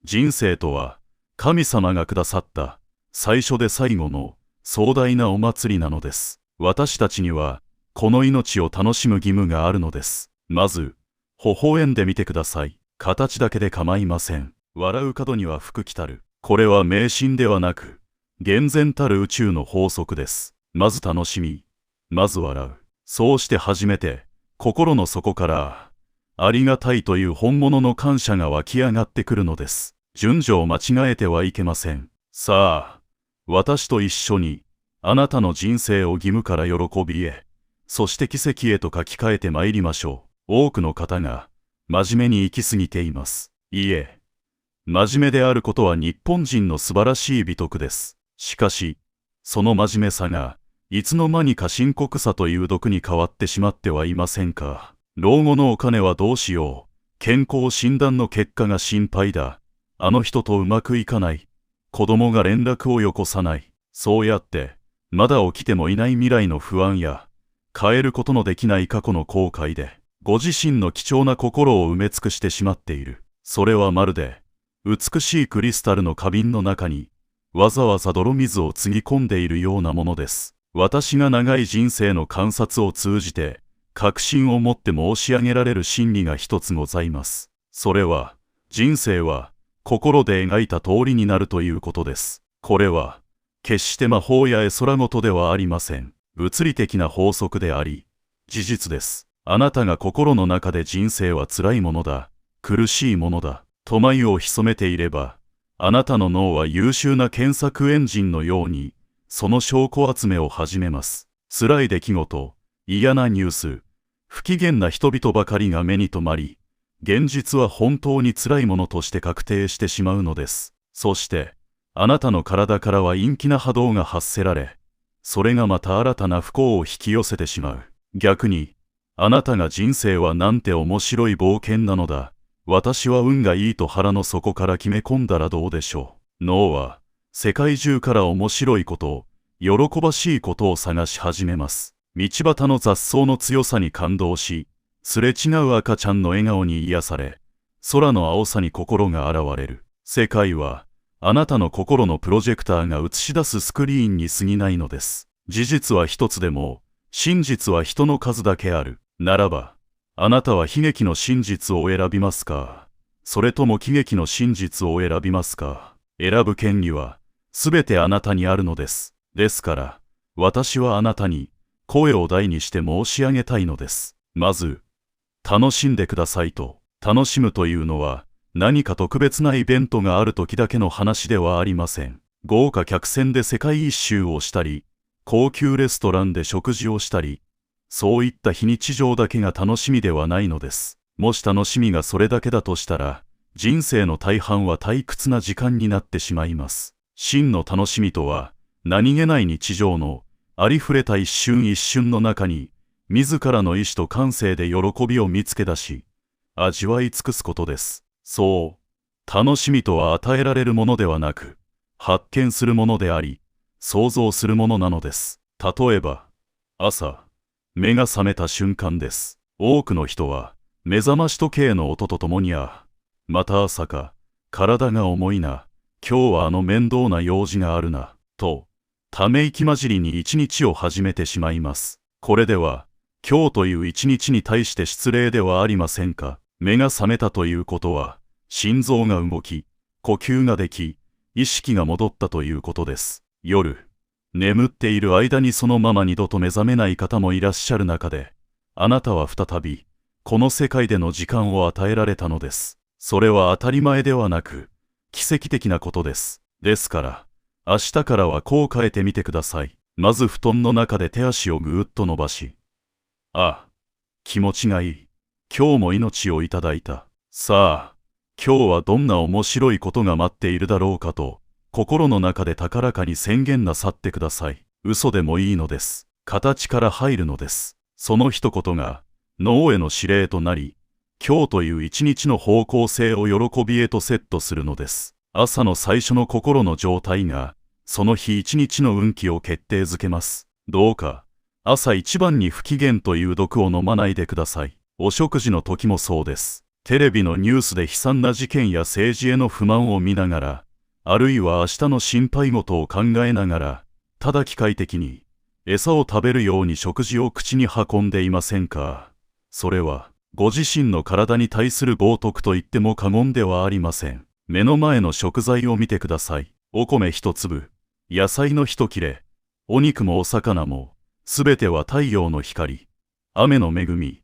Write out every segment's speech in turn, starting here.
人生とは、神様がくださった最初で最後の壮大なお祭りなのです。私たちにはこの命を楽しむ義務があるのです。まず、微笑んでみてください。形だけで構いません。笑う角には福来たる。これは迷信ではなく、厳然たる宇宙の法則です。まず楽しみ、まず笑う。そうして初めて、心の底から、ありがたいという本物の感謝が湧き上がってくるのです。順序を間違えてはいけません。さあ、私と一緒に、あなたの人生を義務から喜びへ、そして奇跡へと書き換えて参りましょう。多くの方が、真面目に生きすぎています。いいえ、真面目であることは日本人の素晴らしい美徳です。しかし、その真面目さが、いつの間にか深刻さという毒に変わってしまってはいませんか。老後のお金はどうしよう。健康診断の結果が心配だ。あの人とうまくいかない。子供が連絡をよこさない。そうやって、まだ起きてもいない未来の不安や、変えることのできない過去の後悔で、ご自身の貴重な心を埋め尽くしてしまっている。それはまるで、美しいクリスタルの花瓶の中に、わざわざ泥水をつぎ込んでいるようなものです。私が長い人生の観察を通じて、確信を持って申し上げられる真理が一つございます。それは、人生は、心で描いた通りになるということです。これは、決して魔法や絵空事ではありません。物理的な法則であり、事実です。あなたが心の中で人生は辛いものだ、苦しいものだ、と眉を潜めていれば、あなたの脳は優秀な検索エンジンのように、その証拠集めを始めます。辛い出来事、嫌なニュース、不機嫌な人々ばかりが目に留まり、現実は本当に辛いものとして確定してしまうのです。そして、あなたの体からは陰気な波動が発せられ、それがまた新たな不幸を引き寄せてしまう。逆に、あなたが人生はなんて面白い冒険なのだ。私は運がいいと腹の底から決め込んだらどうでしょう。脳は、世界中から面白いこと、喜ばしいことを探し始めます。道端の雑草の強さに感動し、すれ違う赤ちゃんの笑顔に癒され、空の青さに心が現れる。世界は、あなたの心のプロジェクターが映し出すスクリーンに過ぎないのです。事実は一つでも、真実は人の数だけある。ならば、あなたは悲劇の真実を選びますか？それとも喜劇の真実を選びますか？選ぶ権利は、すべてあなたにあるのです。ですから、私はあなたに、声を大にして申し上げたいのです。まず、楽しんでくださいと。楽しむというのは、何か特別なイベントがある時だけの話ではありません。豪華客船で世界一周をしたり、高級レストランで食事をしたり、そういった非日常だけが楽しみではないのです。もし楽しみがそれだけだとしたら、人生の大半は退屈な時間になってしまいます。真の楽しみとは、何気ない日常のありふれた一瞬一瞬の中に、自らの意志と感性で喜びを見つけ出し、味わい尽くすことです。そう、楽しみとは与えられるものではなく、発見するものであり、想像するものなのです。例えば、朝、目が覚めた瞬間です。多くの人は、目覚まし時計の音とともにまた朝か、体が重いな、今日はあの面倒な用事があるな、と、ため息混じりに一日を始めてしまいます。これでは、今日という一日に対して失礼ではありませんか。目が覚めたということは、心臓が動き、呼吸ができ、意識が戻ったということです。夜、眠っている間にそのまま二度と目覚めない方もいらっしゃる中で、あなたは再び、この世界での時間を与えられたのです。それは当たり前ではなく、奇跡的なことです。ですから、明日からはこう変えてみてください。まず布団の中で手足をぐーっと伸ばし、気持ちがいい。今日も命をいただいた。さあ、今日はどんな面白いことが待っているだろうかと、心の中で高らかに宣言なさってください。嘘でもいいのです。形から入るのです。その一言が、脳への指令となり、今日という一日の方向性を喜びへとセットするのです。朝の最初の心の状態が、その日一日の運気を決定づけます。どうか、朝一番に不機嫌という毒を飲まないでください。お食事の時もそうです。テレビのニュースで悲惨な事件や政治への不満を見ながら、あるいは明日の心配事を考えながら、ただ機械的に餌を食べるように食事を口に運んでいませんか。それはご自身の体に対する冒涜と言っても過言ではありません。目の前の食材を見てください。お米一粒、野菜の一切れ、お肉もお魚も、すべては太陽の光、雨の恵み、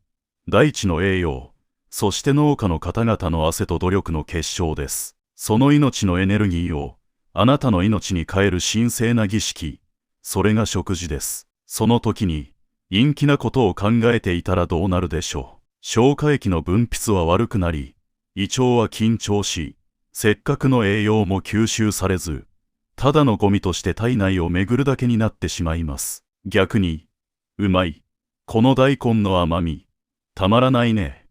大地の栄養、そして農家の方々の汗と努力の結晶です。その命のエネルギーをあなたの命に変える神聖な儀式、それが食事です。その時に陰気なことを考えていたらどうなるでしょう。消化液の分泌は悪くなり、胃腸は緊張し、せっかくの栄養も吸収されず、ただのゴミとして体内を巡るだけになってしまいます。逆に、うまい、この大根の甘み、たまらないね。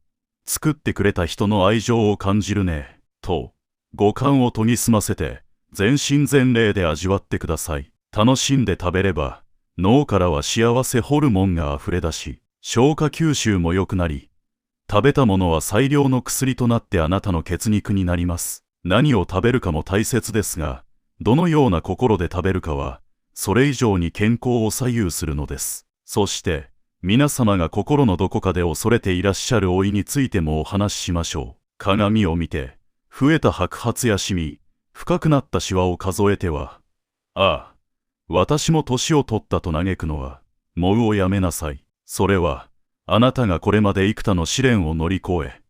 作ってくれた人の愛情を感じるね。と、五感を研ぎ澄ませて、全身全霊で味わってください。楽しんで食べれば、脳からは幸せホルモンが溢れ出し、消化吸収も良くなり、食べたものは最良の薬となってあなたの血肉になります。何を食べるかも大切ですが、どのような心で食べるかは、それ以上に健康を左右するのです。そして、皆様が心のどこかで恐れていらっしゃる老いについてもお話ししましょう。鏡を見て、増えた白髪やシミ、深くなったシワを数えては、ああ、私も年を取ったと嘆くのは、もうをやめなさい。それは、あなたがこれまで幾多の試練を乗り越え、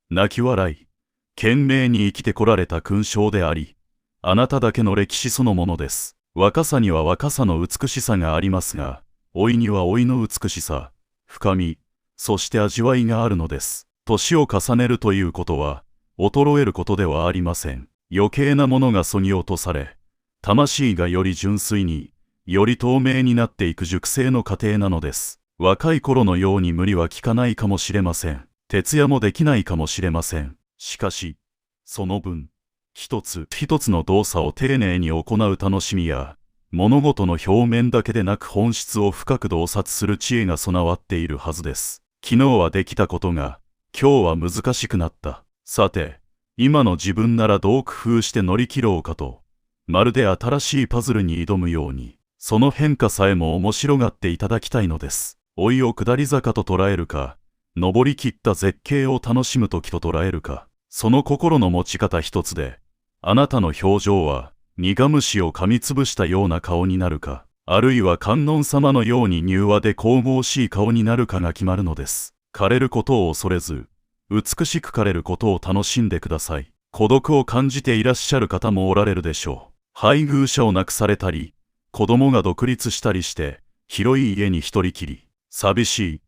泣き笑い、懸命に生きてこられた勲章であり、あなただけの歴史そのものです。若さには若さの美しさがありますが、老いには老いの美しさ、深み、そして味わいがあるのです。年を重ねるということは、衰えることではありません。余計なものが削ぎ落とされ、魂がより純粋に、より透明になっていく熟成の過程なのです。若い頃のように無理は効かないかもしれません。徹夜もできないかもしれません。しかし、その分、一つ一つの動作を丁寧に行う楽しみや、物事の表面だけでなく本質を深く洞察する知恵が備わっているはずです。昨日はできたことが、今日は難しくなった。さて、今の自分ならどう工夫して乗り切ろうかと、まるで新しいパズルに挑むように、その変化さえも面白がっていただきたいのです。老いを下り坂と捉えるか、登り切った絶景を楽しむ時と捉えるか、その心の持ち方一つで、あなたの表情は苦虫を噛みつぶしたような顔になるか、あるいは観音様のように柔和で神々しい顔になるかが決まるのです。枯れることを恐れず、美しく枯れることを楽しんでください。孤独を感じていらっしゃる方もおられるでしょう。配偶者を亡くされたり、子供が独立したりして、広い家に一人きり、寂し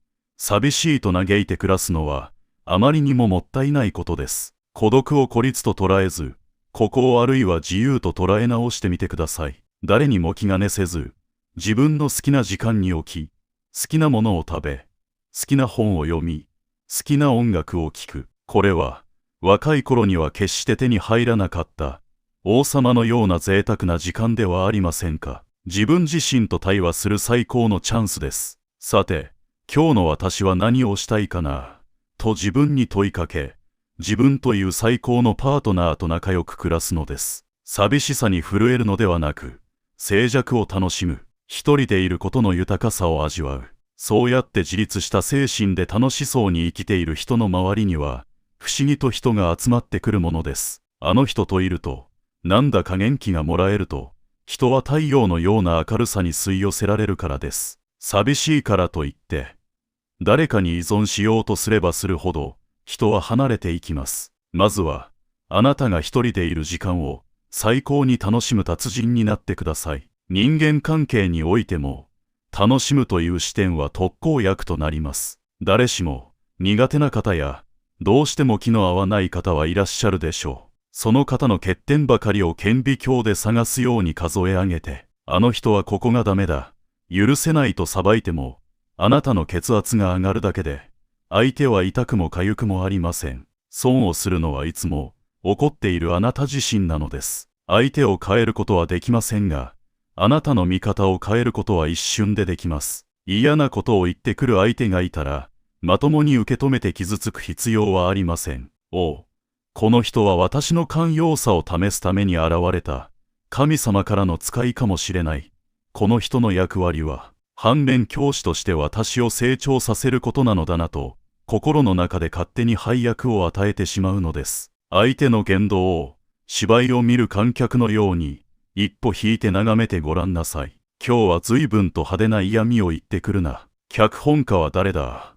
いと嘆いて暮らすのは、あまりにももったいないことです。孤独を孤立と捉えず、ここをあるいは自由と捉え直してみてください。誰にも気兼ねせず、自分の好きな時間に起き、好きなものを食べ、好きな本を読み、好きな音楽を聴く。これは、若い頃には決して手に入らなかった、王様のような贅沢な時間ではありませんか。自分自身と対話する最高のチャンスです。さて、今日の私は何をしたいかな、と自分に問いかけ、自分という最高のパートナーと仲良く暮らすのです。寂しさに震えるのではなく、静寂を楽しむ。一人でいることの豊かさを味わう。そうやって自立した精神で楽しそうに生きている人の周りには、不思議と人が集まってくるものです。あの人といると、なんだか元気がもらえると、人は太陽のような明るさに吸い寄せられるからです。寂しいからといって、誰かに依存しようとすればするほど、人は離れていきます。まずは、あなたが一人でいる時間を最高に楽しむ達人になってください。人間関係においても、楽しむという視点は特効薬となります。誰しも苦手な方や、どうしても気の合わない方はいらっしゃるでしょう。その方の欠点ばかりを顕微鏡で探すように数え上げて、あの人はここがダメだ、許せないと裁いても、あなたの血圧が上がるだけで、相手は痛くも痒くもありません。損をするのはいつも怒っているあなた自身なのです。相手を変えることはできませんが、あなたの見方を変えることは一瞬でできます。嫌なことを言ってくる相手がいたら、まともに受け止めて傷つく必要はありません。おう、この人は私の寛容さを試すために現れた神様からの使いかもしれない。この人の役割は、反面教師として私を成長させることなのだなと、心の中で勝手に配役を与えてしまうのです。相手の言動を、芝居を見る観客のように、一歩引いて眺めてごらんなさい。今日は随分と派手な嫌味を言ってくるな。脚本家は誰だ？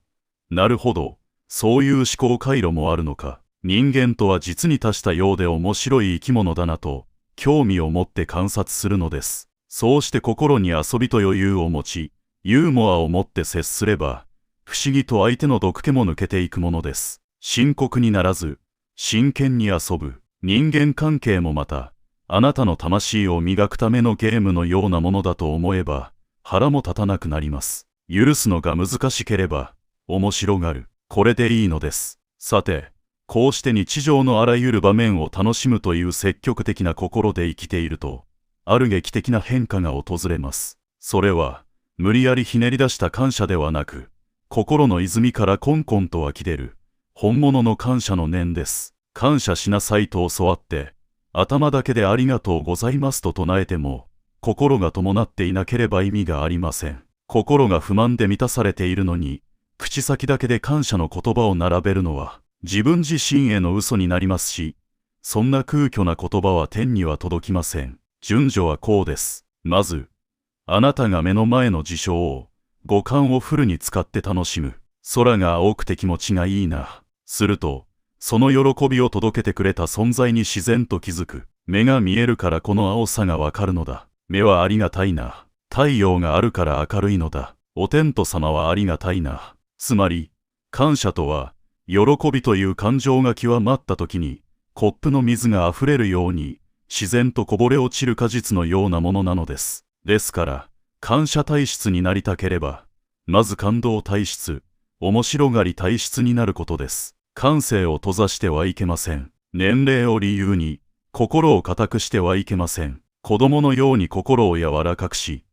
なるほど、そういう思考回路もあるのか。人間とは実に多したようで面白い生き物だなと、興味を持って観察するのです。そうして心に遊びと余裕を持ち、ユーモアを持って接すれば、不思議と相手の毒気も抜けていくものです。深刻にならず、真剣に遊ぶ。人間関係もまた、あなたの魂を磨くためのゲームのようなものだと思えば、腹も立たなくなります。許すのが難しければ、面白がる。これでいいのです。さて、こうして日常のあらゆる場面を楽しむという積極的な心で生きていると、ある劇的な変化が訪れます。それは、無理やりひねり出した感謝ではなく、心の泉からこんこんと湧き出る、本物の感謝の念です。感謝しなさいと教わって、頭だけでありがとうございますと唱えても、心が伴っていなければ意味がありません。心が不満で満たされているのに、口先だけで感謝の言葉を並べるのは、自分自身への嘘になりますし、そんな空虚な言葉は天には届きません。順序はこうです。まず、あなたが目の前の事象を、五感をフルに使って楽しむ。空が青くて気持ちがいいな。すると、その喜びを届けてくれた存在に自然と気づく。目が見えるからこの青さがわかるのだ。目はありがたいな。太陽があるから明るいのだ。お天道様はありがたいな。つまり、感謝とは、喜びという感情が極まった時に、コップの水が溢れるように、自然とこぼれ落ちる果実のようなものなのです。ですから、感謝体質になりたければ、まず感動体質、面白がり体質になることです。感性を閉ざしてはいけません。年齢を理由に、心を固くしてはいけません。子供のように心を柔らかくし、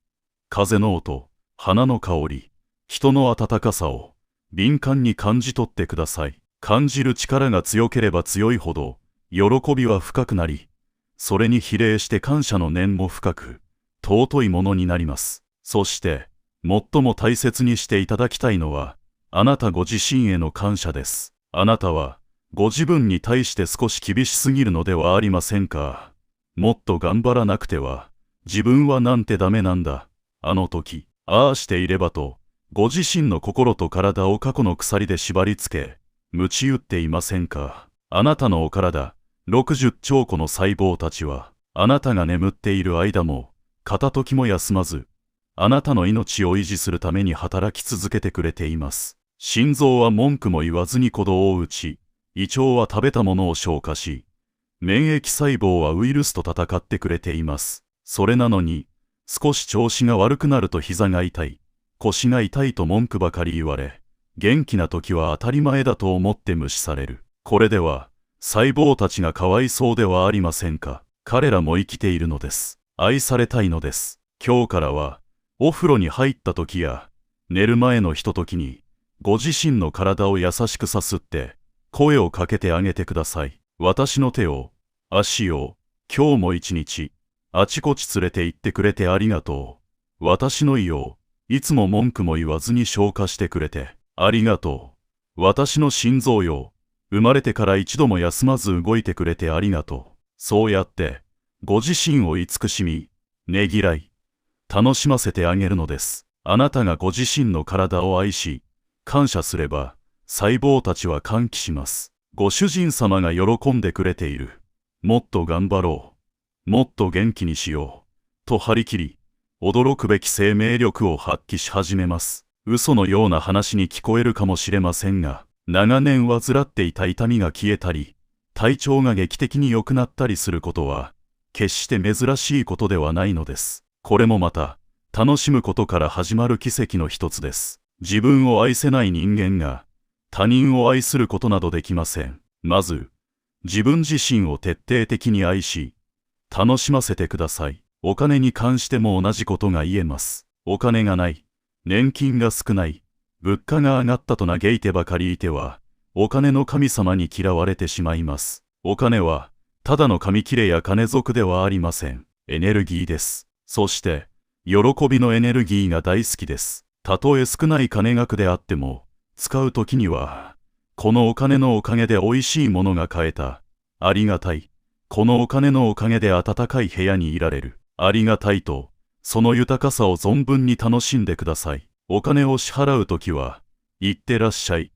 風の音、花の香り、人の温かさを敏感に感じ取ってください。感じる力が強ければ強いほど、喜びは深くなり、それに比例して感謝の念も深く、尊いものになります。そして、最も大切にしていただきたいのは、あなたご自身への感謝です。あなたは、ご自分に対して少し厳しすぎるのではありませんか。もっと頑張らなくては、自分はなんてダメなんだ。あの時、ああしていればと、ご自身の心と体を過去の鎖で縛り付け、鞭打っていませんか。あなたのお体、60兆個の細胞たちは、あなたが眠っている間も、片時も休まず、あなたの命を維持するために働き続けてくれています。心臓は文句も言わずに鼓動を打ち、胃腸は食べたものを消化し、免疫細胞はウイルスと戦ってくれています。それなのに、少し調子が悪くなると膝が痛い、腰が痛いと文句ばかり言われ、元気な時は当たり前だと思って無視される。これでは、細胞たちがかわいそうではありませんか。彼らも生きているのです。愛されたいのです。今日からは、お風呂に入った時や、寝る前のひとときに、ご自身の体を優しくさすって、声をかけてあげてください。私の手を、足を、今日も一日、あちこち連れて行ってくれてありがとう。私の胃を、いつも文句も言わずに消化してくれて、ありがとう。私の心臓よ、生まれてから一度も休まず動いてくれてありがとう。そうやって、ご自身を慈しみ、ねぎらい、楽しませてあげるのです。あなたがご自身の体を愛し、感謝すれば、細胞たちは歓喜します。ご主人様が喜んでくれている。もっと頑張ろう。もっと元気にしよう。と張り切り、驚くべき生命力を発揮し始めます。嘘のような話に聞こえるかもしれませんが、長年患っていた痛みが消えたり、体調が劇的に良くなったりすることは、決して珍しいことではないのです。これもまた、楽しむことから始まる奇跡の一つです。自分を愛せない人間が、他人を愛することなどできません。まず、自分自身を徹底的に愛し、楽しませてください。お金に関しても同じことが言えます。お金がない、年金が少ない、物価が上がったと嘆いてばかりいては、お金の神様に嫌われてしまいます。お金は、ただの紙切れや金属ではありません。エネルギーです。そして、喜びのエネルギーが大好きです。たとえ少ない金額であっても、使うときには、このお金のおかげで美味しいものが買えた。ありがたい。このお金のおかげで暖かい部屋にいられる。ありがたいと、その豊かさを存分に楽しんでください。お金を支払うときは、いってらっしゃい。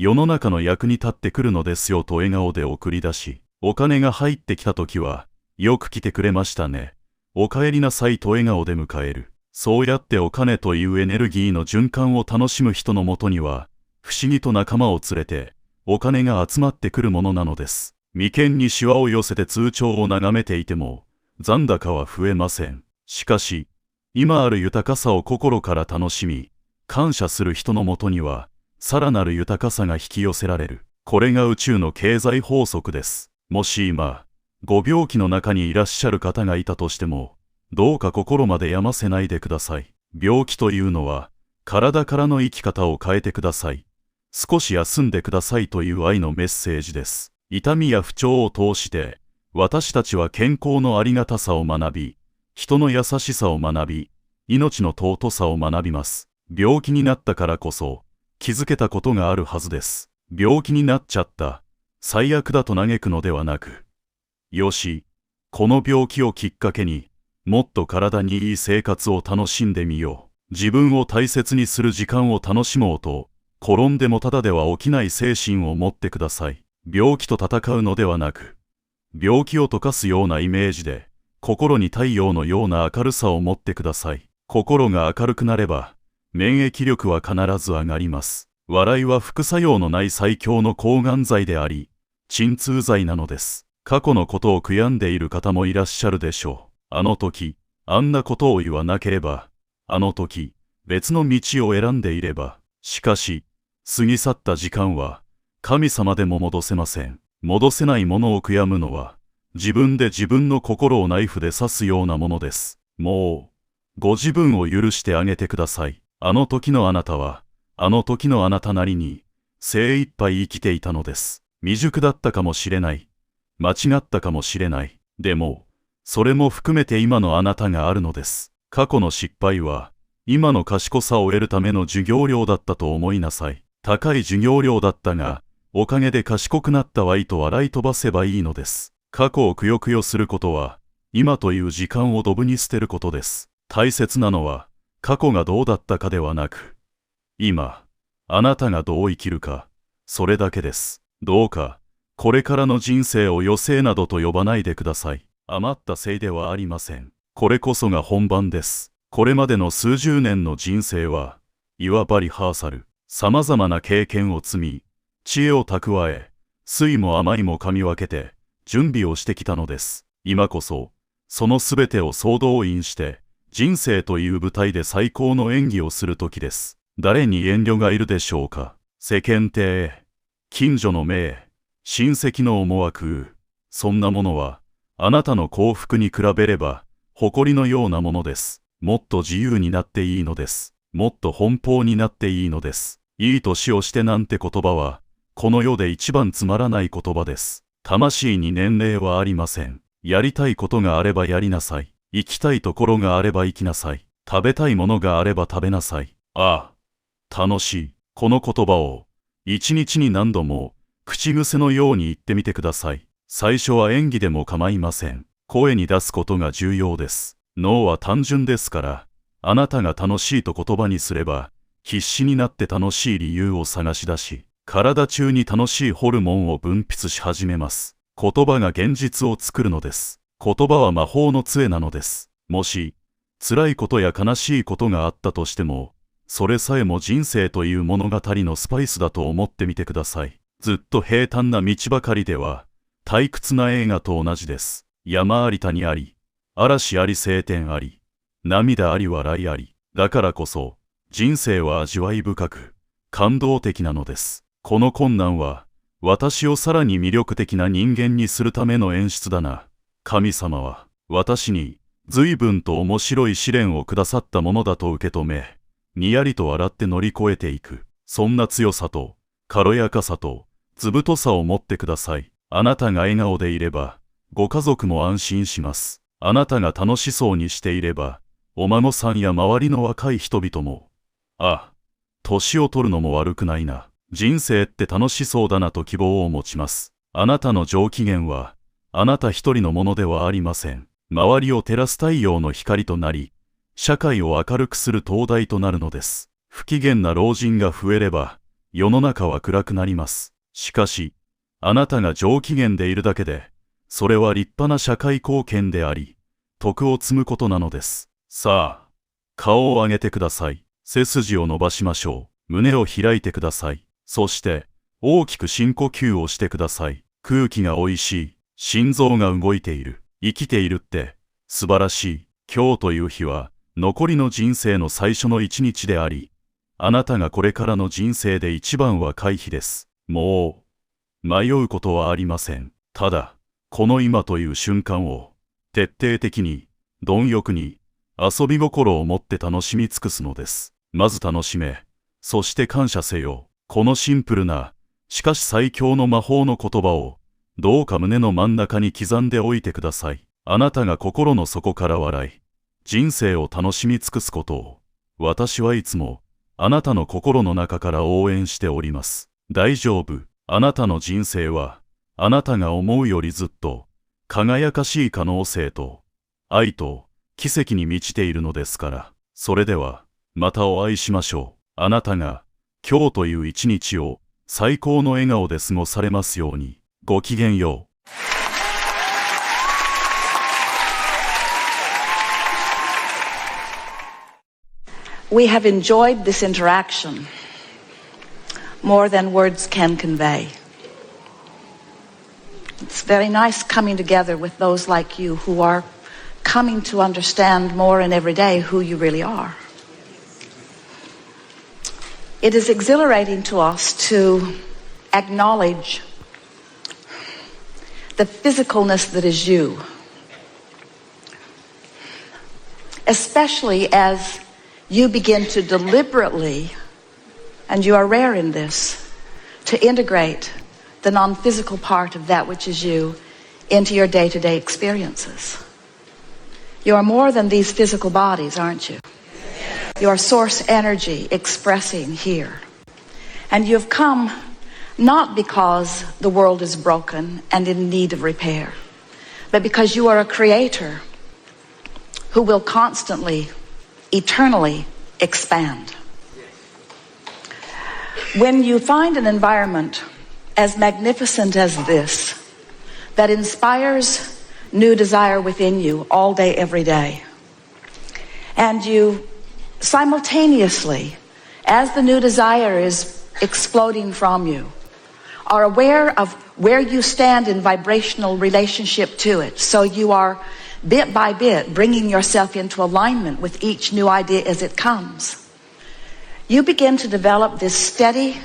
世の中の役に立ってくるのですよと笑顔で送り出し、お金が入ってきたときは、よく来てくれましたね。お帰りなさいと笑顔で迎える。そうやってお金というエネルギーの循環を楽しむ人のもとには、不思議と仲間を連れて、お金が集まってくるものなのです。眉間にシワを寄せて通帳を眺めていても、残高は増えません。しかし、今ある豊かさを心から楽しみ、感謝する人のもとには、さらなる豊かさが引き寄せられる。これが宇宙の経済法則です。もし今、ご病気の中にいらっしゃる方がいたとしても、どうか心まで病ませないでください。病気というのは、体からの生き方を変えてください。少し休んでくださいという愛のメッセージです。痛みや不調を通して、私たちは健康のありがたさを学び、人の優しさを学び、命の尊さを学びます。病気になったからこそ、気づけたことがあるはずです。病気になっちゃった、最悪だと嘆くのではなく、よし、この病気をきっかけに、もっと体にいい生活を楽しんでみよう。自分を大切にする時間を楽しもうと、転んでもただでは起きない精神を持ってください。病気と戦うのではなく、病気を溶かすようなイメージで、心に太陽のような明るさを持ってください。心が明るくなれば、免疫力は必ず上がります。笑いは副作用のない最強の抗がん剤であり、鎮痛剤なのです。過去のことを悔やんでいる方もいらっしゃるでしょう。あの時、あんなことを言わなければ、あの時、別の道を選んでいれば、しかし、過ぎ去った時間は、神様でも戻せません。戻せないものを悔やむのは、自分で自分の心をナイフで刺すようなものです。もう、ご自分を許してあげてください。あの時のあなたは、あの時のあなたなりに、精一杯生きていたのです。未熟だったかもしれない。間違ったかもしれない。でも、それも含めて今のあなたがあるのです。過去の失敗は、今の賢さを得るための授業料だったと思いなさい。高い授業料だったが、おかげで賢くなったわいと笑い飛ばせばいいのです。過去をくよくよすることは、今という時間をドブに捨てることです。大切なのは、過去がどうだったかではなく、今、あなたがどう生きるか、それだけです。どうか、これからの人生を余生などと呼ばないでください。余ったせいではありません。これこそが本番です。これまでの数十年の人生は、いわばリハーサル。様々な経験を積み、知恵を蓄え、酸いも甘いも噛み分けて、準備をしてきたのです。今こそ、そのすべてを総動員して、人生という舞台で最高の演技をする時です。誰に遠慮がいるでしょうか。世間体、近所の目、親戚の思惑、そんなものは、あなたの幸福に比べれば、誇りのようなものです。もっと自由になっていいのです。もっと奔放になっていいのです。いい年をしてなんて言葉は、この世で一番つまらない言葉です。魂に年齢はありません。やりたいことがあればやりなさい。行きたいところがあれば行きなさい。食べたいものがあれば食べなさい。ああ、楽しい。この言葉を、一日に何度も、口癖のように言ってみてください。最初は演技でも構いません。声に出すことが重要です。脳は単純ですから、あなたが楽しいと言葉にすれば、必死になって楽しい理由を探し出し、体中に楽しいホルモンを分泌し始めます。言葉が現実を作るのです。言葉は魔法の杖なのです。もし、辛いことや悲しいことがあったとしても、それさえも人生という物語のスパイスだと思ってみてください。ずっと平坦な道ばかりでは、退屈な映画と同じです。山あり谷あり、嵐あり晴天あり、涙あり笑いあり。だからこそ、人生は味わい深く、感動的なのです。この困難は、私をさらに魅力的な人間にするための演出だな。神様は、私に、随分と面白い試練をくださったものだと受け止め、にやりと笑って乗り越えていく。そんな強さと、軽やかさと、図太さを持ってください。あなたが笑顔でいれば、ご家族も安心します。あなたが楽しそうにしていれば、お孫さんや周りの若い人々も、年を取るのも悪くないな。人生って楽しそうだなと希望を持ちます。あなたの上機嫌は、あなた一人のものではありません。周りを照らす太陽の光となり、社会を明るくする灯台となるのです。不機嫌な老人が増えれば、世の中は暗くなります。しかし、あなたが上機嫌でいるだけで、それは立派な社会貢献であり、徳を積むことなのです。さあ、顔を上げてください。背筋を伸ばしましょう。胸を開いてください。そして、大きく深呼吸をしてください。空気がおいしい。心臓が動いている。生きているって、素晴らしい。今日という日は、残りの人生の最初の一日であり、あなたがこれからの人生で一番若い日です。もう、迷うことはありません。ただ、この今という瞬間を、徹底的に、貪欲に、遊び心を持って楽しみ尽くすのです。まず楽しめ、そして感謝せよ。このシンプルな、しかし最強の魔法の言葉を、どうか胸の真ん中に刻んでおいてください。あなたが心の底から笑い、人生を楽しみ尽くすことを、私はいつも、あなたの心の中から応援しております。大丈夫。あなたの人生は、あなたが思うよりずっと、輝かしい可能性と、愛と、奇跡に満ちているのですから。それでは、またお会いしましょう。あなたが、今日という一日を、最高の笑顔で過ごされますように。ごきげんよう。We have enjoyed this interaction more than words can convey. It's very nice coming together with those like you who are coming to understand more and every day who you really are. It is exhilarating to us to acknowledge the physicalness that is you, especially as you begin to deliberately, and you are rare in this, to integrate the non-physical part of that which is you into your day-to-day experiences. You are more than these physical bodies, aren't you? You are source energy expressing here. And you have come not because the world is broken and in need of repair, but because you are a creator who will constantly, eternally expand. When you find an environment as magnificent as this, that inspires new desire within you all day, every day, and you simultaneously, as the new desire is exploding from you, are aware of where you stand in vibrational relationship to it, so you are bit by bit bringing yourself into alignment with each new idea as it comes, you begin to develop this steady,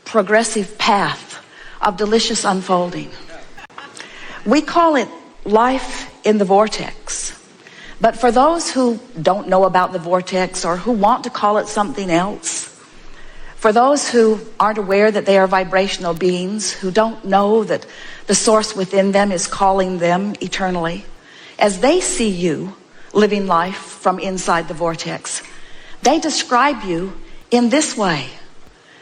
progressive path of delicious unfolding. We call it life in the vortex. But for those who don't know about the vortex or who want to call it something else, for those who aren't aware that they are vibrational beings, who don't know that the source within them is calling them eternally, as they see you living life from inside the vortex, they describe you in this way.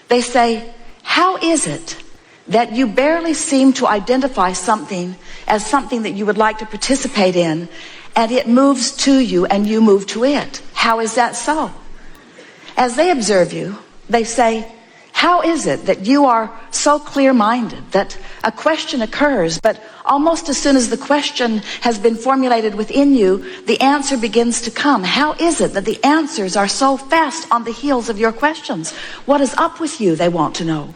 They say, how is it that you barely seem to identify something as something that you would like to participate in, and it moves to you and you move to it? How is that so? As they observe you, they say, how is it that you are so clear-minded that a question occurs, but almost as soon as the question has been formulated within you, the answer begins to come? How is it that the answers are so fast on the heels of your questions? What is up with you, they want to know.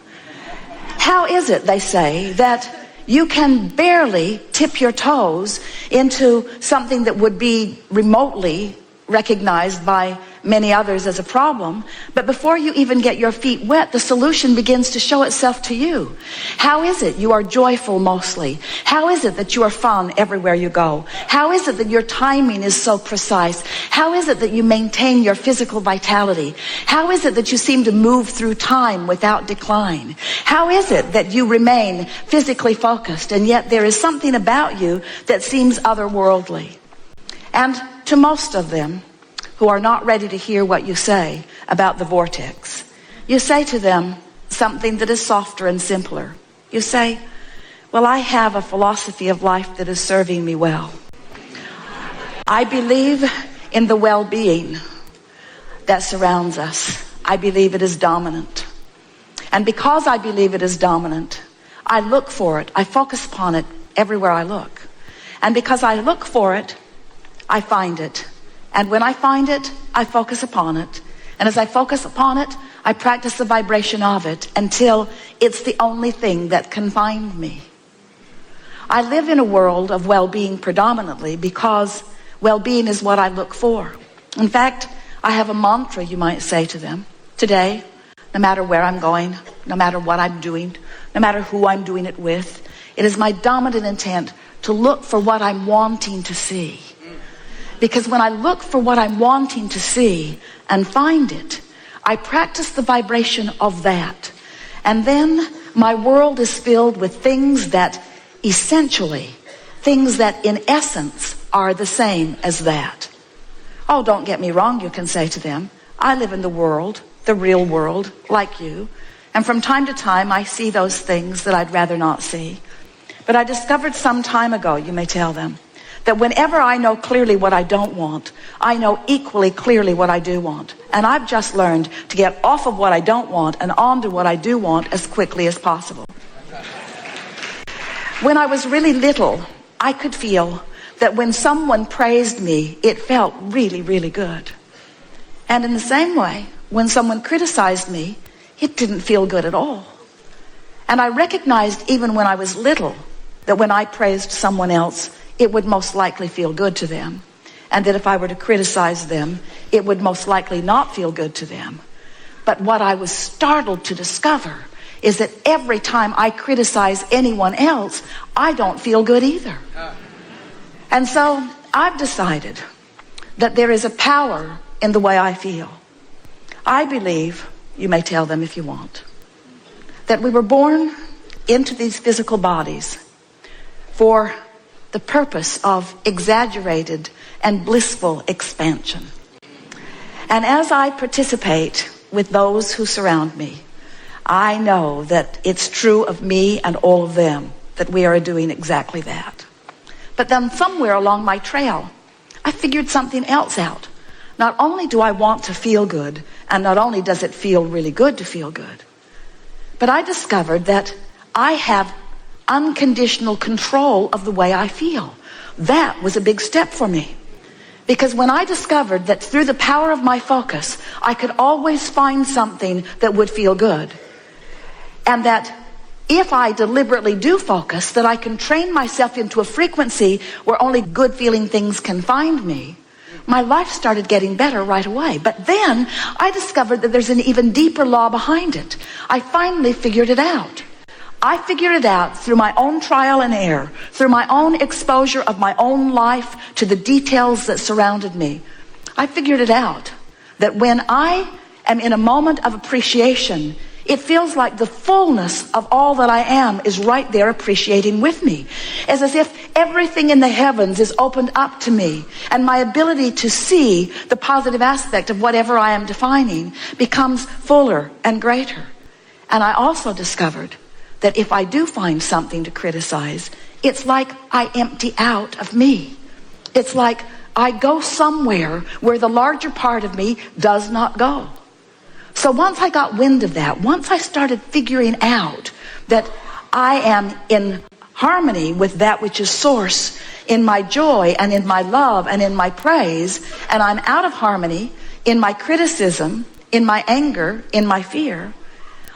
How is it, they say, that you can barely tip your toes into something that would be remotely recognized by many others as a problem, but before you even get your feet wet, the solution begins to show itself to you. How is it you are joyful mostly? How is it that you are fun everywhere you go? How is it that your timing is so precise? How is it that you maintain your physical vitality? How is it that you seem to move through time without decline? How is it that you remain physically focused, and yet there is something about you that seems otherworldly? And to most of them who are not ready to hear what you say about the vortex, you say to them something that is softer and simpler. You say, well, I have a philosophy of life that is serving me well. I believe in the well-being that surrounds us. I believe it is dominant. And because I believe it is dominant, I look for it. I focus upon it everywhere I look. And because I look for it, I find it. And when I find it, I focus upon it. And as I focus upon it, I practice the vibration of it until it's the only thing that can find me. I live in a world of well-being predominantly because well-being is what I look for. In fact, I have a mantra, you might say to them. Today, no matter where I'm going, no matter what I'm doing, no matter who I'm doing it with, it is my dominant intent to look for what I'm wanting to see. Because when I look for what I'm wanting to see and find it, I practice the vibration of that. And then my world is filled with things that essentially, things that in essence are the same as that. Oh, don't get me wrong, you can say to them. I live in the world, the real world, like you. And from time to time, I see those things that I'd rather not see. But I discovered some time ago, you may tell them, that whenever I know clearly what I don't want, I know equally clearly what I do want. And I've just learned to get off of what I don't want and on to what I do want as quickly as possible. When I was really little, I could feel that when someone praised me, it felt really, really good. And in the same way, when someone criticized me, it didn't feel good at all. And I recognized even when I was little that when I praised someone else, it would most likely feel good to them. And that if I were to criticize them, it would most likely not feel good to them. But what I was startled to discover is that every time I criticize anyone else, I don't feel good either. And so I've decided that there is a power in the way I feel. I believe, you may tell them if you want, that we were born into these physical bodies for the purpose of exaggerated and blissful expansion. And as I participate with those who surround me, I know that it's true of me and all of them that we are doing exactly that. But then somewhere along my trail, I figured something else out. Not only do I want to feel good, and not only does it feel really good to feel good, but I discovered that I have unconditional control of the way I feel. That was a big step for me. Because when I discovered that through the power of my focus, I could always find something that would feel good. And that if I deliberately do focus, that I can train myself into a frequency where only good feeling things can find me. My life started getting better right away. But then I discovered that there's an even deeper law behind it. I finally figured it out. I figured it out through my own trial and error, through my own exposure of my own life to the details that surrounded me. I figured it out that when I am in a moment of appreciation, it feels like the fullness of all that I am is right there appreciating with me. It's as if everything in the heavens is opened up to me, and my ability to see the positive aspect of whatever I am defining becomes fuller and greater. And I also discovered that if I do find something to criticize, it's like I empty out of me. It's like I go somewhere where the larger part of me does not go. So once I got wind of that, once I started figuring out that I am in harmony with that which is source in my joy and in my love and in my praise, and I'm out of harmony in my criticism, in my anger, in my fear,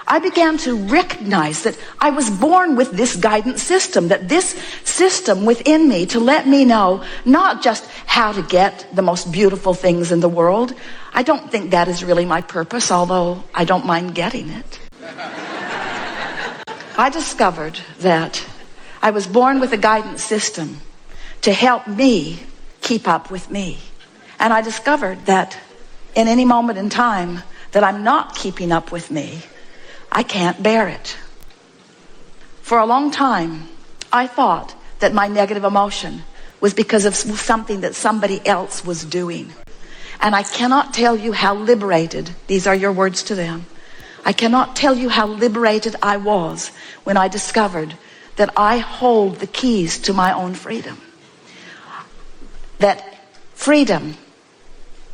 I began to recognize that I was born with this guidance system, that this system within me to let me know not just how to get the most beautiful things in the world. I don't think that is really my purpose, although I don't mind getting it. I discovered that I was born with a guidance system to help me keep up with me. And I discovered that in any moment in time that I'm not keeping up with me, I can't bear it. For a long time, I thought that my negative emotion was because of something that somebody else was doing. And I cannot tell you how liberated, these are your words to them, I cannot tell you how liberated I was when I discovered that I hold the keys to my own freedom. That freedom,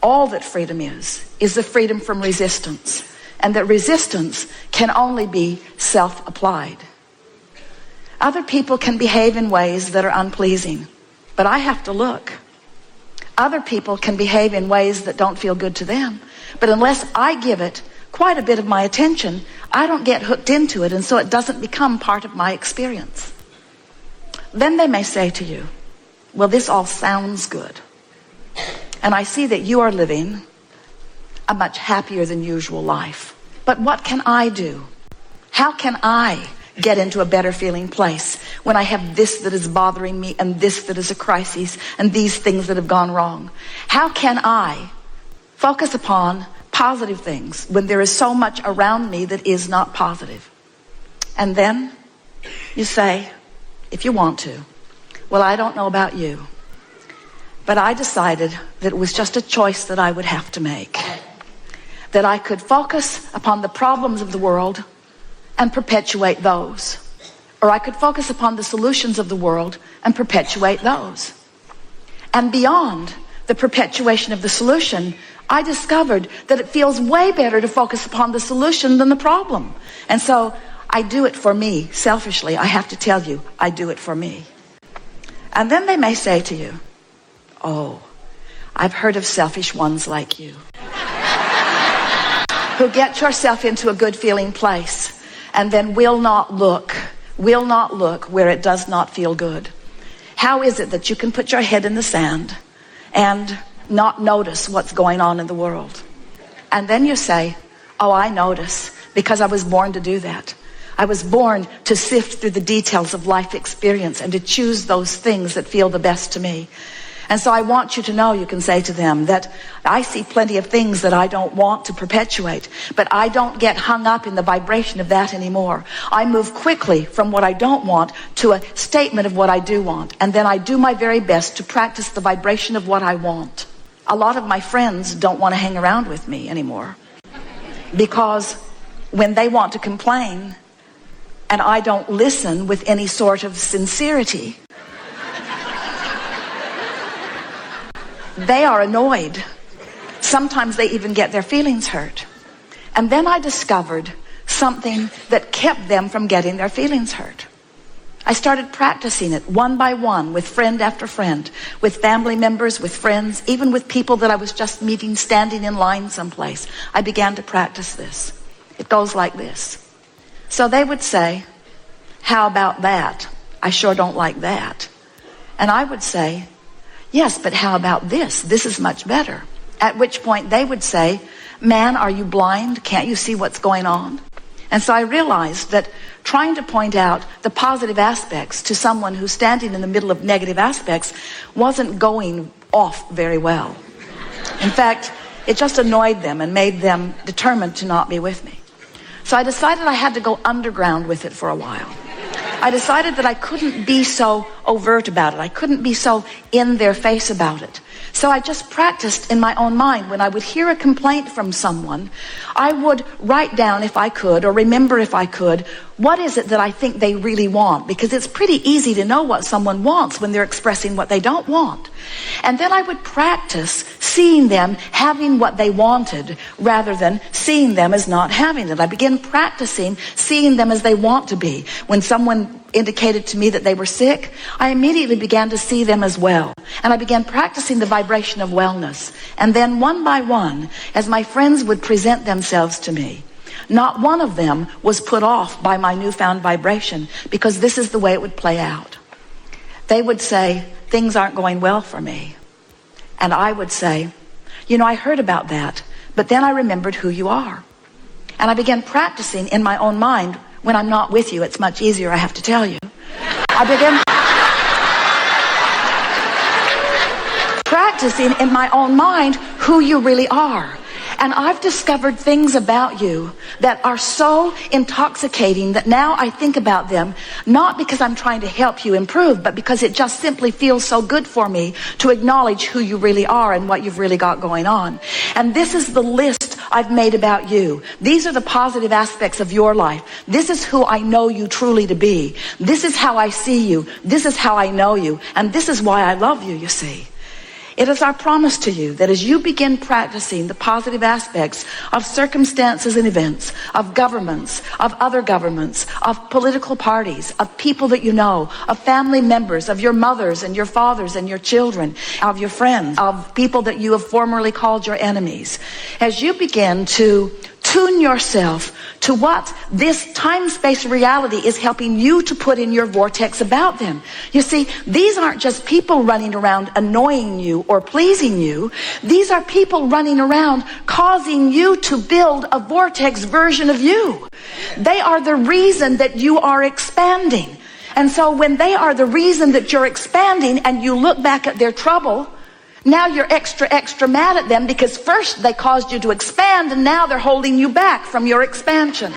all that freedom is the freedom from resistance. And that resistance can only be self-applied. Other people can behave in ways that are unpleasing, but I have to look. Other people can behave in ways that don't feel good to them, but unless I give it quite a bit of my attention, I don't get hooked into it, and so it doesn't become part of my experience. Then they may say to you, well, this all sounds good, and I see that you are living a much happier than usual life. But what can I do? How can I get into a better feeling place when I have this that is bothering me and this that is a crisis and these things that have gone wrong? How can I focus upon positive things when there is so much around me that is not positive? And then you say, if you want to, well, I don't know about you, but I decided that it was just a choice that I would have to make. That I could focus upon the problems of the world and perpetuate those. Or I could focus upon the solutions of the world and perpetuate those. And beyond the perpetuation of the solution, I discovered that it feels way better to focus upon the solution than the problem. And so I do it for me, selfishly. I have to tell you, I do it for me. And then they may say to you, oh, I've heard of selfish ones like you, who get yourself into a good feeling place and then will not look where it does not feel good. How is it that you can put your head in the sand and not notice what's going on in the world? And then you say, oh, I notice, because I was born to do that. I was born to sift through the details of life experience and to choose those things that feel the best to me. And so I want you to know, you can say to them, that I see plenty of things that I don't want to perpetuate, but I don't get hung up in the vibration of that anymore. I move quickly from what I don't want to a statement of what I do want. And then I do my very best to practice the vibration of what I want. A lot of my friends don't want to hang around with me anymore, because when they want to complain and I don't listen with any sort of sincerity, they are annoyed. Sometimes they even get their feelings hurt. And then I discovered something that kept them from getting their feelings hurt. I started practicing it one by one with friend after friend, with family members, with friends, even with people that I was just meeting standing in line someplace. I began to practice this. It goes like this. So they would say, how about that? I sure don't like that. And I would say, yes, but how about this? This is much better. At which point they would say, man, are you blind? Can't you see what's going on? And so I realized that trying to point out the positive aspects to someone who's standing in the middle of negative aspects wasn't going off very well. In fact, it just annoyed them and made them determined to not be with me. So I decided I had to go underground with it for a while. I decided that I couldn't be so overt about it. I couldn't be so in their face about it. So I just practiced in my own mind. When I would hear a complaint from someone, I would write down, if I could, or remember if I could, what is it that I think they really want? Because it's pretty easy to know what someone wants when they're expressing what they don't want. And then I would practice seeing them having what they wanted rather than seeing them as not having it. I began practicing seeing them as they want to be. When someone indicated to me that they were sick, I immediately began to see them as well. And I began practicing the vibration of wellness. And then one by one, as my friends would present themselves to me, not one of them was put off by my newfound vibration, because this is the way it would play out. They would say, things aren't going well for me. And I would say, you know, I heard about that, but then I remembered who you are. And I began practicing in my own mind. When I'm not with you, it's much easier, I have to tell you. I began practicing in my own mind who you really are. And I've discovered things about you that are so intoxicating that now I think about them, not because I'm trying to help you improve, but because it just simply feels so good for me to acknowledge who you really are and what you've really got going on. And this is the list I've made about you. These are the positive aspects of your life. This is who I know you truly to be. This is how I see you. This is how I know you. And this is why I love you, you see. It is our promise to you that as you begin practicing the positive aspects of circumstances and events, of governments, of other governments, of political parties, of people that you know, of family members, of your mothers and your fathers and your children, of your friends, of people that you have formerly called your enemies, as you begin to tune yourself to what this time-space reality is helping you to put in your vortex about them. You see, these aren't just people running around annoying you or pleasing you. These are people running around causing you to build a vortex version of you. They are the reason that you are expanding. And so when they are the reason that you're expanding and you look back at their trouble, now you're extra mad at them because first they caused you to expand and now they're holding you back from your expansion.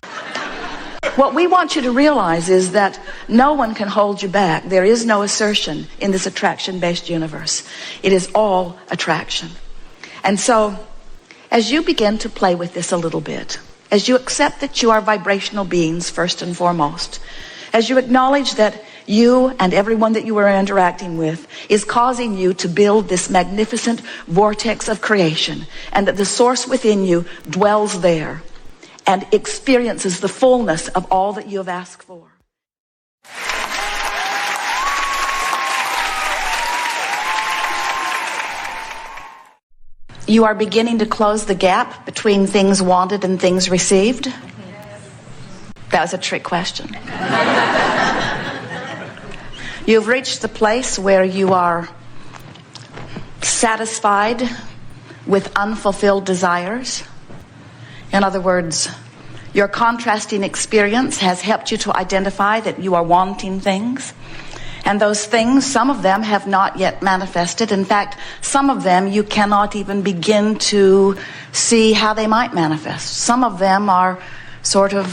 What we want you to realize is that no one can hold you back. There is no assertion in this attraction-based universe. It is all attraction. And so, as you begin to play with this a little bit, as you accept that you are vibrational beings first and foremost, as you acknowledge that you and everyone that you are interacting with is causing you to build this magnificent vortex of creation, and that the source within you dwells there and experiences the fullness of all that you have asked for. You are beginning to close the gap between things wanted and things received? That was a trick question. You've reached the place where you are satisfied with unfulfilled desires. In other words, your contrasting experience has helped you to identify that you are wanting things. And those things, some of them have not yet manifested. In fact, some of them you cannot even begin to see how they might manifest. Some of them are sort of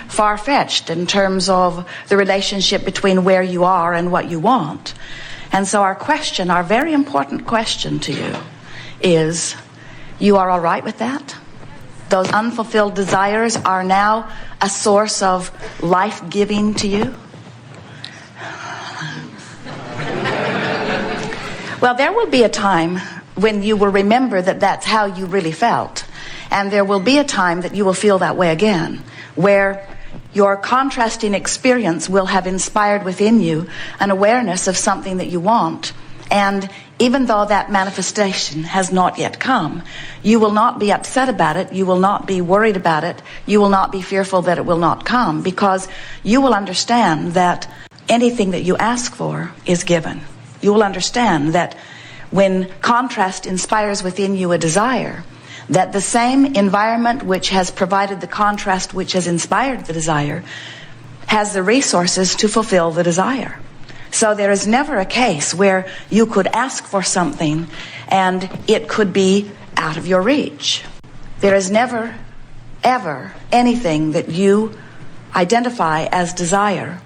far-fetched in terms of the relationship between where you are and what you want. And so our question, our very important question to you is, you are all right with that? Those unfulfilled desires are now a source of life-giving to you? Well, there will be a time when you will remember that that's how you really felt. And there will be a time that you will feel that way again, where your contrasting experience will have inspired within you an awareness of something that you want. And even though that manifestation has not yet come, you will not be upset about it, you will not be worried about it, you will not be fearful that it will not come, because you will understand that anything that you ask for is given. You will understand that when contrast inspires within you a desire, that the same environment which has provided the contrast which has inspired the desire has the resources to fulfill the desire. So there is never a case where you could ask for something and it could be out of your reach. There is never, ever anything that you identify as desire,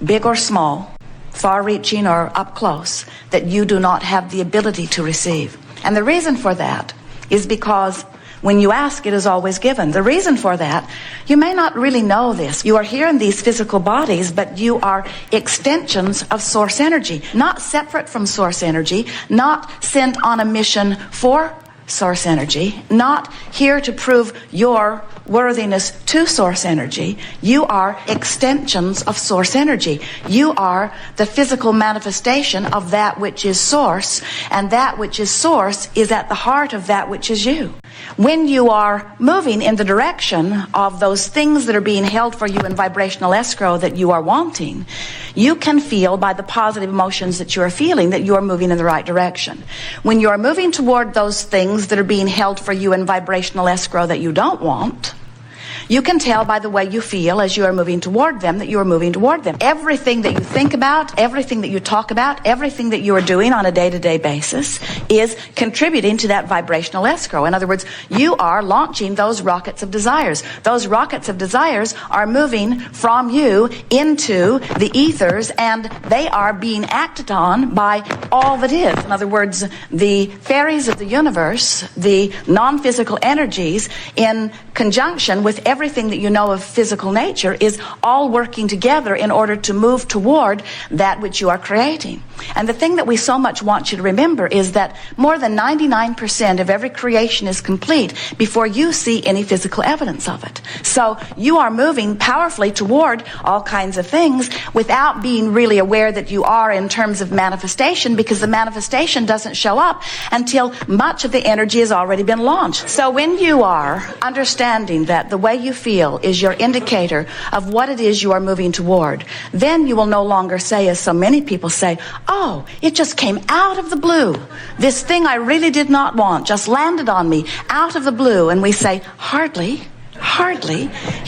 big or small, far-reaching or up close, that you do not have the ability to receive. And the reason for that is because when you ask, it is always given. The reason for that, you may not really know this. You are here in these physical bodies, but you are extensions of source energy, not separate from source energy, not sent on a mission for source energy, not here to prove your worthiness to source energy. You are extensions of source energy. You are the physical manifestation of that which is source, and that which is source is at the heart of that which is you. When you are moving in the direction of those things that are being held for you in vibrational escrow that you are wanting, you can feel by the positive emotions that you are feeling that you are moving in the right direction. When you are moving toward those things that are being held for you in vibrational escrow that you don't want, you can tell by the way you feel as you are moving toward them that you are moving toward them. Everything that you think about, everything that you talk about, everything that you are doing on a day-to-day basis is contributing to that vibrational escrow. In other words, you are launching those rockets of desires. Those rockets of desires are moving from you into the ethers, and they are being acted on by all that is. In other words, the fairies of the universe, the non-physical energies, in conjunction with everything that you know of physical nature, is all working together in order to move toward that which you are creating. And the thing that we so much want you to remember is that more than 99% of every creation is complete before you see any physical evidence of it. So you are moving powerfully toward all kinds of things without being really aware that you are in terms of manifestation, because the manifestation doesn't show up until much of the energy has already been launched. So when you are understanding that the way you feel is your indicator of what it is you are moving toward, then you will no longer say, as so many people say, oh, it just came out of the blue. This thing I really did not want just landed on me out of the blue. And we say, hardly.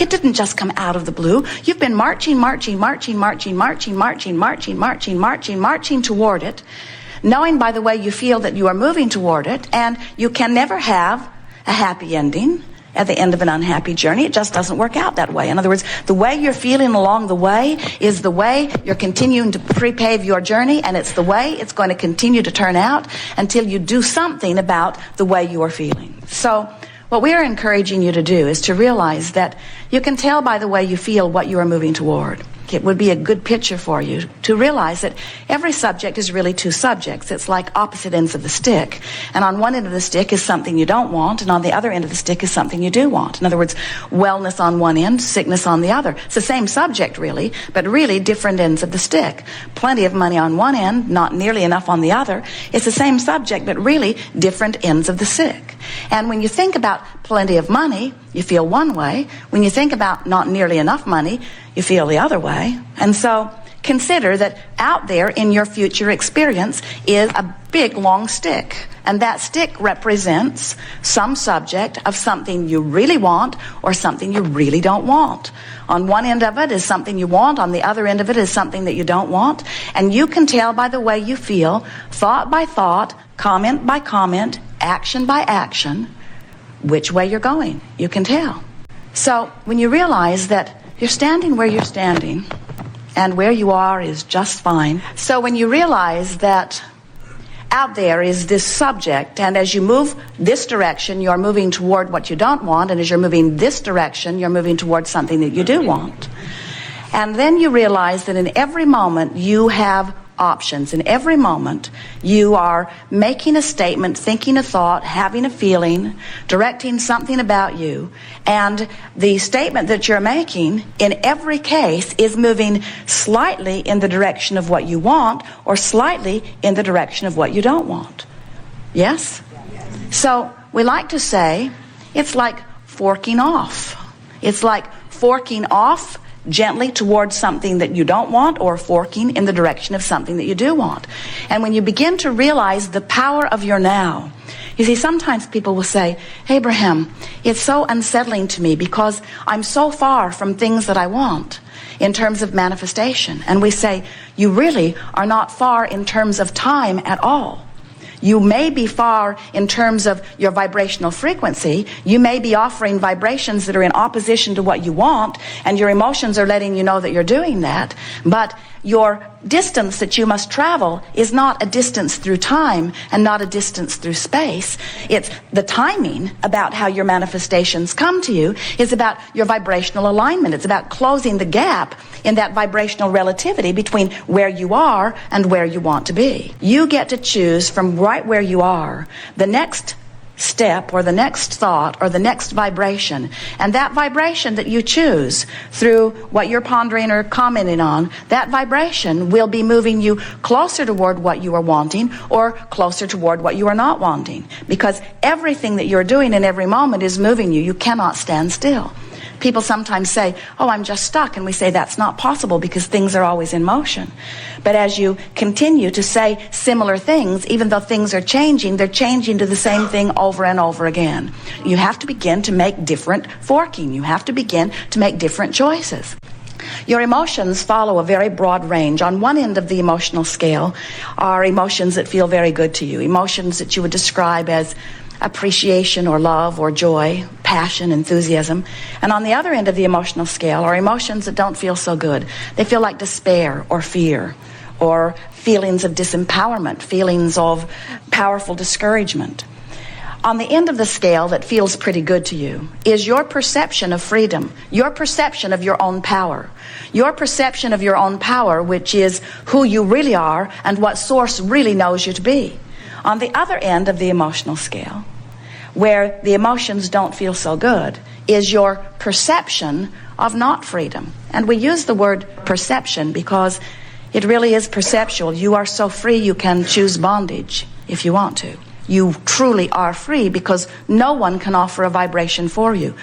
It didn't just come out of the blue. You've been marching toward it, knowing by the way you feel that you are moving toward it, and you can never have a happy ending at the end of an unhappy journey. It just doesn't work out that way. In other words, the way you're feeling along the way is the way you're continuing to prepave your journey, and it's the way it's going to continue to turn out until you do something about the way you are feeling. So what we are encouraging you to do is to realize that you can tell by the way you feel what you are moving toward. It would be a good picture for you to realize that every subject is really two subjects. It's like opposite ends of the stick. And on one end of the stick is something you don't want, and on the other end of the stick is something you do want. In other words, wellness on one end, sickness on the other. It's the same subject really, but really different ends of the stick. Plenty of money on one end, not nearly enough on the other. It's the same subject, but really different ends of the stick. And when you think about plenty of money, you feel one way. When you think about not nearly enough money, you feel the other way. And so consider that out there in your future experience is a big long stick. And that stick represents some subject of something you really want or something you really don't want. On one end of it is something you want. On the other end of it is something that you don't want. And you can tell by the way you feel, thought by thought, comment by comment, action by action, which way you're going. You can tell. So when you realize that you're standing where you're standing and where you are is just fine. So when you realize that out there is this subject, and as you move this direction, you're moving toward what you don't want, and as you're moving this direction, you're moving towards something that you do want. And then you realize that in every moment you have options. In every moment, you are making a statement, thinking a thought, having a feeling, directing something about you. And the statement that you're making, in every case, is moving slightly in the direction of what you want or slightly in the direction of what you don't want. Yes? So we like to say it's like forking off. It's like forking off gently towards something that you don't want, or forking in the direction of something that you do want. And when you begin to realize the power of your now, you see, sometimes people will say, Abraham, it's so unsettling to me because I'm so far from things that I want in terms of manifestation. And we say, you really are not far in terms of time at all. You may be far in terms of your vibrational frequency. You may be offering vibrations that are in opposition to what you want, and your emotions are letting you know that you're doing that. But your distance that you must travel is not a distance through time and not a distance through space. It's the timing about how your manifestations come to you is about your vibrational alignment. It's about closing the gap in that vibrational relativity between where you are and where you want to be. You get to choose from right where you are the next step or the next thought or the next vibration. And that vibration that you choose through what you're pondering or commenting on, that vibration will be moving you closer toward what you are wanting or closer toward what you are not wanting. Because everything that you're doing in every moment is moving you. You cannot stand still. People sometimes say, oh, I'm just stuck. And we say that's not possible because things are always in motion. But as you continue to say similar things, even though things are changing, they're changing to the same thing over and over again. You have to begin to make different forking. You have to begin to make different choices. Your emotions follow a very broad range. On one end of the emotional scale are emotions that feel very good to you, emotions that you would describe as appreciation or love or joy, passion, enthusiasm. And on the other end of the emotional scale are emotions that don't feel so good. They feel like despair or fear or feelings of disempowerment, feelings of powerful discouragement. On the end of the scale that feels pretty good to you is your perception of freedom, your perception of your own power, your perception of your own power, which is who you really are and what Source really knows you to be. On the other end of the emotional scale, where the emotions don't feel so good, is your perception of not freedom. And we use the word perception because it really is perceptual. You are so free you can choose bondage if you want to. You truly are free because no one can offer a vibration for you.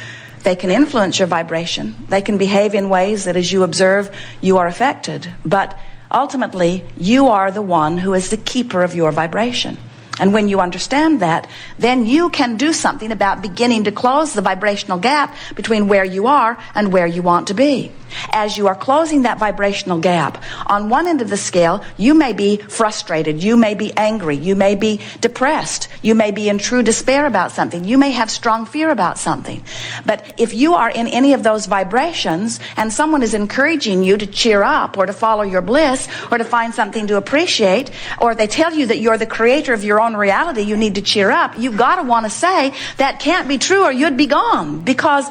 They can influence your vibration. They can behave in ways that as you observe, you are affected. But ultimately, you are the one who is the keeper of your vibration. And when you understand that, then you can do something about beginning to close the vibrational gap between where you are and where you want to be. As you are closing that vibrational gap, on one end of the scale, you may be frustrated, you may be angry, you may be depressed, you may be in true despair about something, you may have strong fear about something. But if you are in any of those vibrations and someone is encouraging you to cheer up or to follow your bliss or to find something to appreciate, or they tell you that you're the creator of your own reality, you need to cheer up, you've got to want to say, that can't be true or you'd be gone, because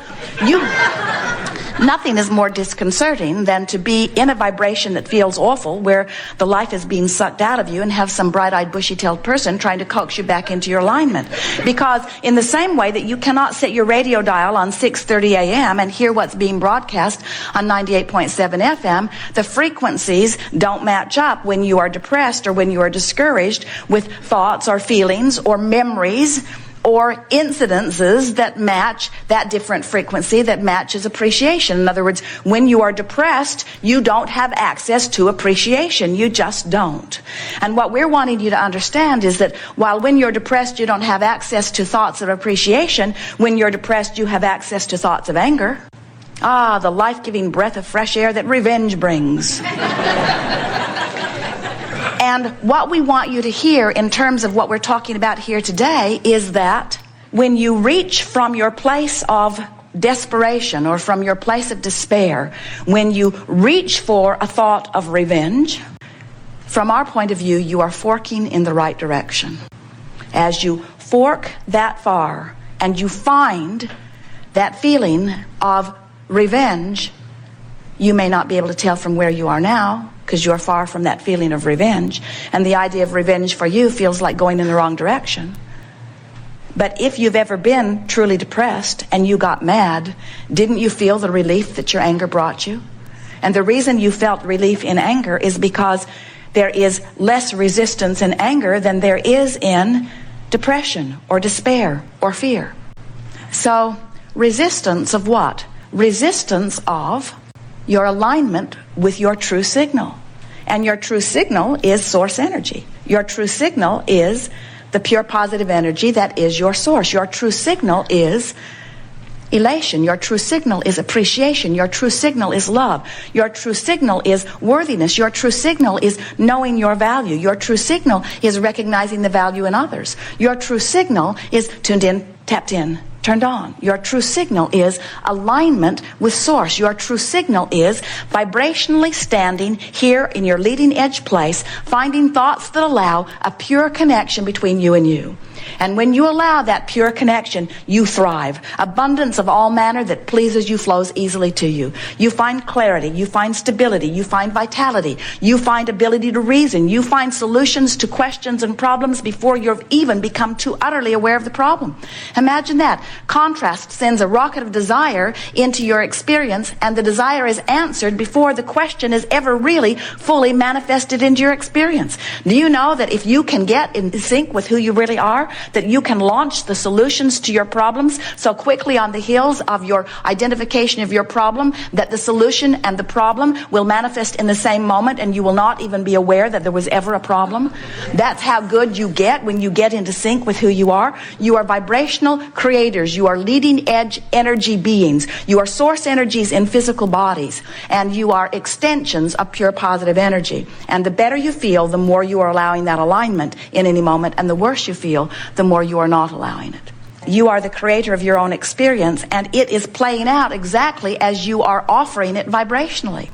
nothing is more disconcerting than to be in a vibration that feels awful, where the life is being sucked out of you, and have some bright-eyed, bushy-tailed person trying to coax you back into your alignment. Because in the same way that you cannot set your radio dial on 6:30 a.m. and hear what's being broadcast on 98.7 FM, the frequencies don't match up when you are depressed or when you are discouraged with thoughts or feelings or memories or incidences that match that different frequency that matches appreciation. In other words, when you are depressed, you don't have access to appreciation. You just don't. And what we're wanting you to understand is that while when you're depressed, you don't have access to thoughts of appreciation, when you're depressed, you have access to thoughts of anger. Ah, the life-giving breath of fresh air that revenge brings. And what we want you to hear in terms of what we're talking about here today is that when you reach from your place of desperation or from your place of despair, when you reach for a thought of revenge, from our point of view, you are forking in the right direction. As you fork that far and you find that feeling of revenge, you may not be able to tell from where you are now, because you're far from that feeling of revenge. And the idea of revenge for you feels like going in the wrong direction. But if you've ever been truly depressed and you got mad, didn't you feel the relief that your anger brought you? And the reason you felt relief in anger is because there is less resistance in anger than there is in depression or despair or fear. So, resistance of what? Resistance of your alignment with your true signal. And your true signal is source energy. Your true signal is the pure positive energy that is your source. Your true signal is elation. Your true signal is appreciation. Your true signal is love. Your true signal is worthiness. Your true signal is knowing your value. Your true signal is recognizing the value in others. Your true signal is tuned in, tapped in, turned on. Your true signal is alignment with source. Your true signal is vibrationally standing here in your leading edge place, finding thoughts that allow a pure connection between you and you. And when you allow that pure connection, you thrive. Abundance of all manner that pleases you flows easily to you. You find clarity, you find stability, you find vitality, you find ability to reason, you find solutions to questions and problems before you've even become too utterly aware of the problem. Imagine that. Contrast sends a rocket of desire into your experience, and the desire is answered before the question is ever really fully manifested into your experience. Do you know that if you can get in sync with who you really are, that you can launch the solutions to your problems so quickly on the heels of your identification of your problem that the solution and the problem will manifest in the same moment, and you will not even be aware that there was ever a problem? That's how good you get when you get into sync with who you are. You are vibrational creators. You are leading edge energy beings. You are source energies in physical bodies, and you are extensions of pure positive energy. And the better you feel, the more you are allowing that alignment in any moment, and the worse you feel, the more you are not allowing it. You are the creator of your own experience, and it is playing out exactly as you are offering it vibrationally.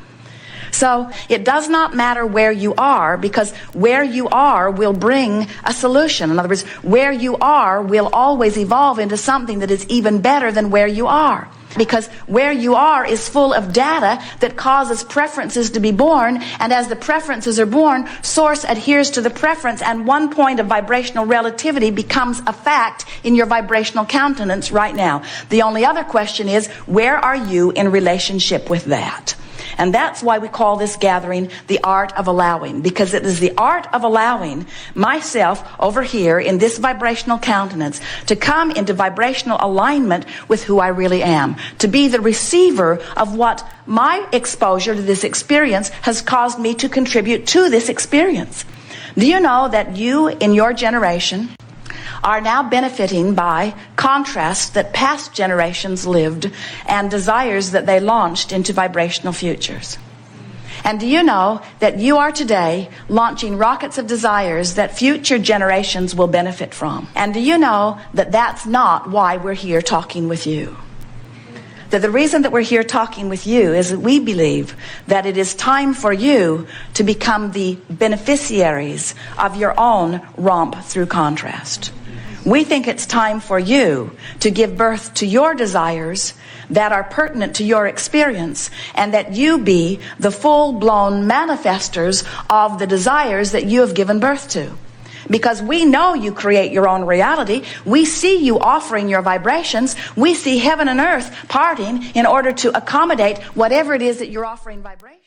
So it does not matter where you are, because where you are will bring a solution. In other words, where you are will always evolve into something that is even better than where you are. Because where you are is full of data that causes preferences to be born, and as the preferences are born, source adheres to the preference, and one point of vibrational relativity becomes a fact in your vibrational countenance right now. The only other question is, where are you in relationship with that? And that's why we call this gathering the art of allowing, because it is the art of allowing myself over here in this vibrational countenance to come into vibrational alignment with who I really am, to be the receiver of what my exposure to this experience has caused me to contribute to this experience. Do you know that you in your generation are now benefiting by contrasts that past generations lived and desires that they launched into vibrational futures? And do you know that you are today launching rockets of desires that future generations will benefit from? And do you know that that's not why we're here talking with you? That the reason that we're here talking with you is that we believe that it is time for you to become the beneficiaries of your own romp through contrast. We think it's time for you to give birth to your desires that are pertinent to your experience, and that you be the full-blown manifestors of the desires that you have given birth to. Because we know you create your own reality. We see you offering your vibrations. We see heaven and earth parting in order to accommodate whatever it is that you're offering vibration.